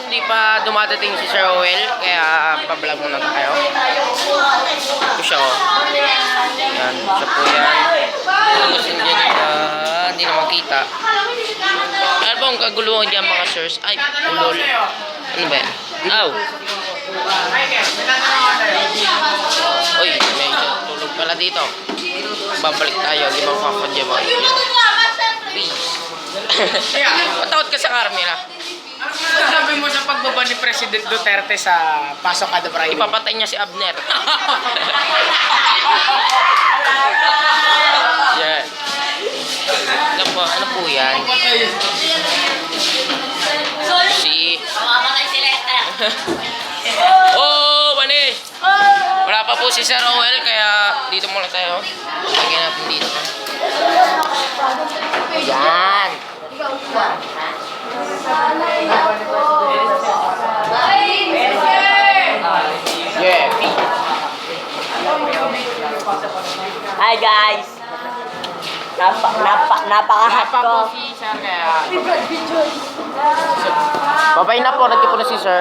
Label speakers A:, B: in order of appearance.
A: Hindi pa dumadating si Sir Owen, kaya pa-vlog muna tayo. Ito siya, oh. Yan, siya po yan. Tapos hindi na makita. Ano ba ang kaguluhan dyan mga sirs? Ay, ulol. Ano ba yan? Aw! Uy, may tulog pala dito. Babalik tayo, di ba kapadya ba? Please. Matakot ka sa Carmela.
B: Ano sabi mo sa pagbaba ni President Duterte sa Pasok Kada Friday?
A: Ipapatay niya si Abner. Yeah. Ano po yan? Si... Oh, Wanis! Wala pa po si Sir Owel, kaya dito muna tayo. Lagyan natin dito. Yan! Yeah.
C: Hi guys! Napaka-hot
A: Wala pa
C: ko.
A: po si Sir, kaya... Babay na po, nagtipo na si Sir.